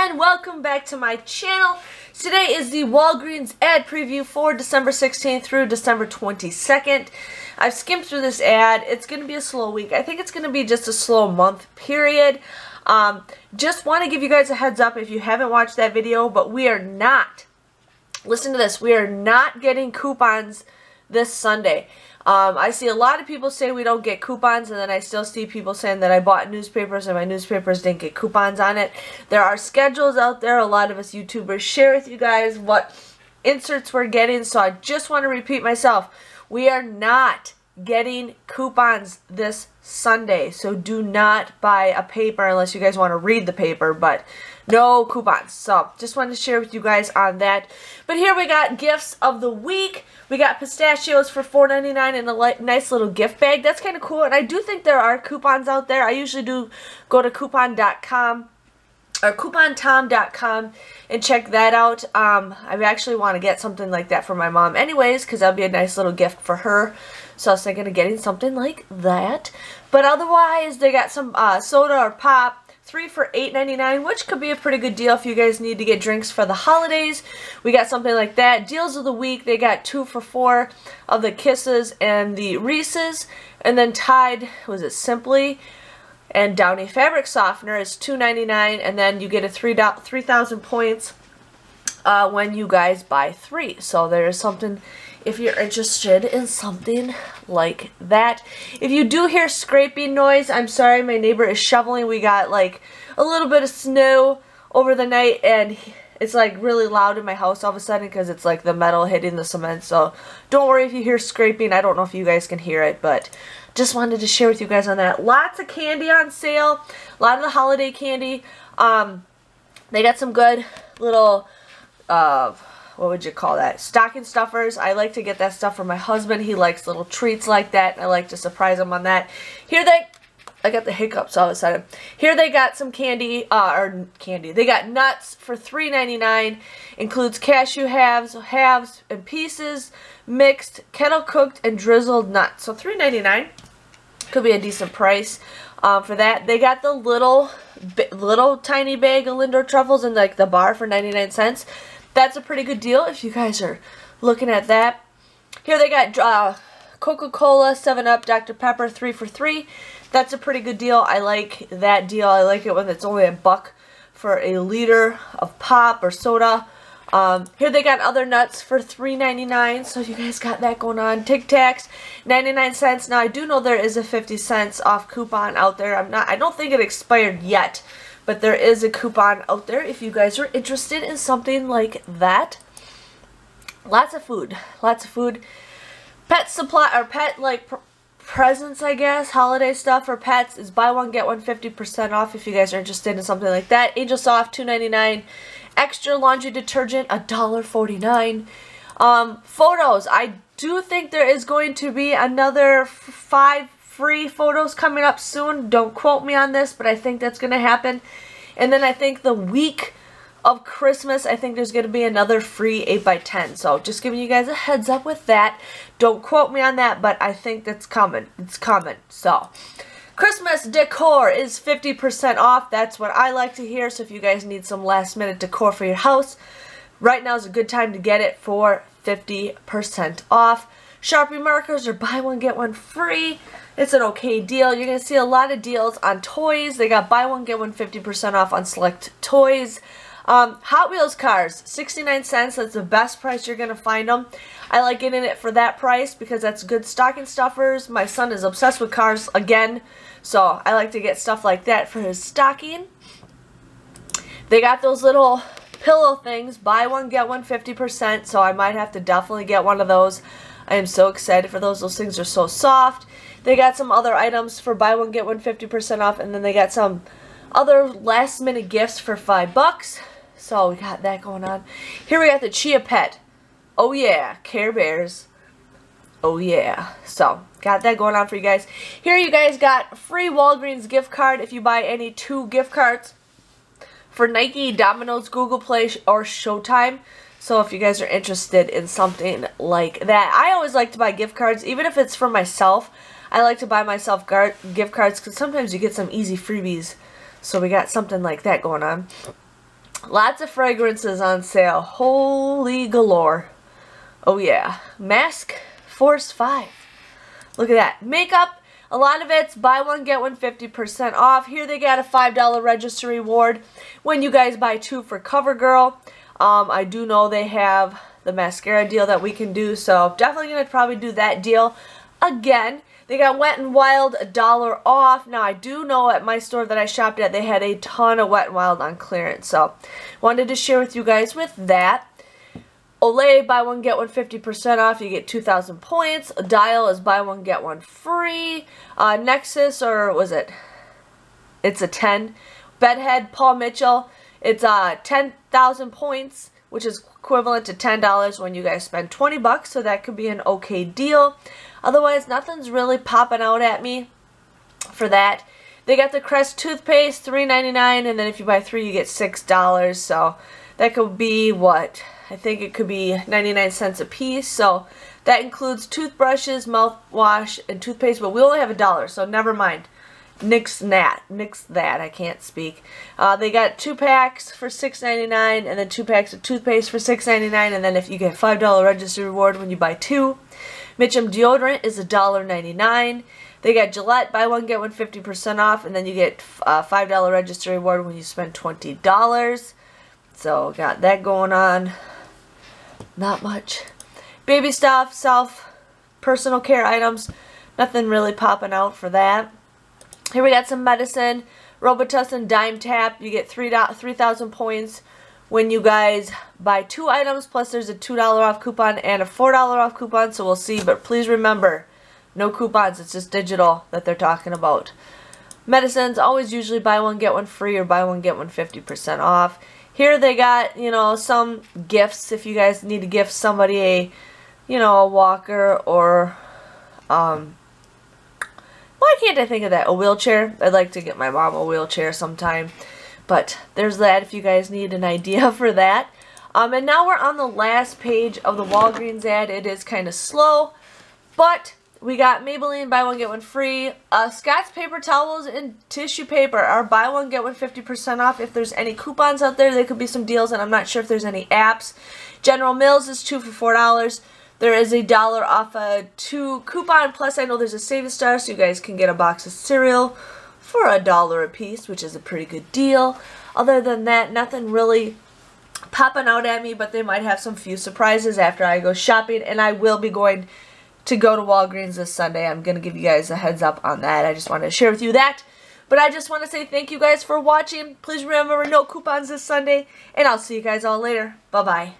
and welcome back to my channel. Today is the Walgreens ad preview for December 16th through December 22nd. I've skimmed through this ad. It's going to be a slow week. I think it's going to be just a slow month period. Just want to give you guys a heads up if you haven't watched that video, but we are not, listen to this, we are not getting coupons this Sunday. I see a lot of people say we don't get coupons, and then I still see people saying that I bought newspapers and my newspapers didn't get coupons on it. There are schedules out there. A lot of us YouTubers share with you guys what inserts we're getting, so I just want to repeat myself. We are not getting coupons this Sunday, so do not buy a paper unless you guys want to read the paper, but no coupons. So just wanted to share with you guys on that. But here we got gifts of the week. We got pistachios for $4.99 in a nice little gift bag. That's kind of cool, and I do think there are coupons out there. I usually do go to coupon.com or coupontom.com and check that out. I actually want to get something like that for my mom anyways, because that'll be a nice little gift for her. So I was thinking of getting something like that. But otherwise, they got some soda or pop. 3 for $8.99, which could be a pretty good deal if you guys need to get drinks for the holidays. We got something like that. Deals of the week, they got 2 for $4 of the Kisses and the Reese's. And then Tide, was it Simply? And Downy Fabric Softener is $2.99, and then you get a 3,000 points when you guys buy 3. So there is something if you're interested in something like that. If you do hear scraping noise, I'm sorry, my neighbor is shoveling. We got like a little bit of snow over the night, and it's like really loud in my house all of a sudden because it's like the metal hitting the cement. So don't worry if you hear scraping. I don't know if you guys can hear it, but just wanted to share with you guys on that. Lots of candy on sale. A lot of the holiday candy. They got some good little what would you call that? Stocking stuffers. I like to get that stuff for my husband. He likes little treats like that. I like to surprise him on that. Here I got the hiccups all of a sudden. Here they got some candy, They got nuts for $3.99. Includes cashew halves, and pieces, mixed, kettle cooked, and drizzled nuts. So $3.99 could be a decent price for that. They got the little tiny bag of Lindor truffles in like the bar for 99 cents. That's a pretty good deal if you guys are looking at that. Here they got Coca-Cola, 7-Up, Dr. Pepper, 3 for $3. That's a pretty good deal. I like that deal. I like it when it's only $1 for a liter of pop or soda. Here they got other nuts for $3.99. So you guys got that going on. Tic Tacs, 99 cents. Now I do know there is a 50 cents off coupon out there. I don't think it expired yet, but there is a coupon out there if you guys are interested in something like that. Lots of food. Lots of food. Pet supply, or pet like presents, I guess. Holiday stuff for pets is buy one, get one 50% off if you guys are interested in something like that. Angel Soft, $2.99. Extra laundry detergent, $1.49. Photos. I do think there is going to be another 5 free photos coming up soon. Don't quote me on this, but I think that's going to happen. And then I think the week of Christmas, I think there's going to be another free 8x10. So just giving you guys a heads up with that. Don't quote me on that, but I think that's coming. It's coming. So Christmas decor is 50% off. That's what I like to hear. So if you guys need some last minute decor for your house, right now is a good time to get it for 50% off. Sharpie markers are buy one, get one free. It's an okay deal. You're going to see a lot of deals on toys. They got buy one, get one 50% off on select toys. Hot Wheels cars, 69 cents. That's the best price you're going to find them. I like getting it for that price because that's good stocking stuffers. My son is obsessed with cars again, so I like to get stuff like that for his stocking. They got those little pillow things, buy one, get one 50%, so I might have to definitely get one of those. I am so excited for those. Those things are so soft. They got some other items for buy one, get one 50% off, and then they got some other last minute gifts for $5. So we got that going on. Here we got the Chia Pet. Oh yeah, Care Bears. Oh yeah. So got that going on for you guys. Here you guys got free Walgreens gift card if you buy any 2 gift cards for Nike, Domino's, Google Play, or Showtime. So if you guys are interested in something like that. I always like to buy gift cards, even if it's for myself. I like to buy myself gift cards because sometimes you get some easy freebies. So we got something like that going on. Lots of fragrances on sale. Holy galore. Oh yeah. Mask Force 5. Look at that. Makeup. A lot of it's buy one, get one 50% off. Here they got a $5 register reward when you guys buy 2 for CoverGirl. I do know they have the mascara deal that we can do, so definitely going to probably do that deal again. They got Wet n Wild $1 off. Now I do know at my store that I shopped at they had a ton of Wet n Wild on clearance, so wanted to share with you guys with that. Olay, buy one, get one 50% off. You get 2,000 points. Dial is buy one, get one free. Nexus, or was it? It's a 10. Bedhead, Paul Mitchell. It's 10,000 points, which is equivalent to $10 when you guys spend 20 bucks, so that could be an okay deal. Otherwise, nothing's really popping out at me for that. They got the Crest toothpaste, $3.99, and then if you buy 3, you get $6. So that could be what? I think it could be 99 cents a piece. So that includes toothbrushes, mouthwash, and toothpaste, but we only have $1, so never mind. Nix that. I can't speak. They got 2 packs for $6.99, and then 2 packs of toothpaste for $6.99, and then if you get $5 register reward when you buy 2. Mitchum deodorant is $1.99. They got Gillette, buy one, get one 50% off, and then you get $5 register reward when you spend $20. So got that going on. Not much. Baby stuff, personal care items. Nothing really popping out for that. Here we got some medicine. Robitussin Dime Tap. You get 3,000 points when you guys buy 2 items. Plus there's a $2 off coupon and a $4 off coupon. So we'll see. But please remember, no coupons. It's just digital that they're talking about. Medicines, always usually buy one, get one free, or buy one, get one 50% off. Here they got, you know, some gifts if you guys need to gift somebody a, you know, a walker or, why can't I think of that? A wheelchair. I'd like to get my mom a wheelchair sometime. But there's that if you guys need an idea for that. And now we're on the last page of the Walgreens ad. It is kind of slow, but we got Maybelline, buy one, get one free. Scott's paper towels and tissue paper are buy one, get one 50% off. If there's any coupons out there, there could be some deals, and I'm not sure if there's any apps. General Mills is 2 for $4. There is a $1 off a 2 coupon, plus I know there's a Save a Star, so you guys can get a box of cereal for $1 a piece, which is a pretty good deal. Other than that, nothing really popping out at me, but they might have some few surprises after I go shopping, and I will be going to go to Walgreens this Sunday. I'm going to give you guys a heads up on that. I just wanted to share with you that. But I just want to say thank you guys for watching. Please remember, no coupons this Sunday, and I'll see you guys all later. Bye-bye.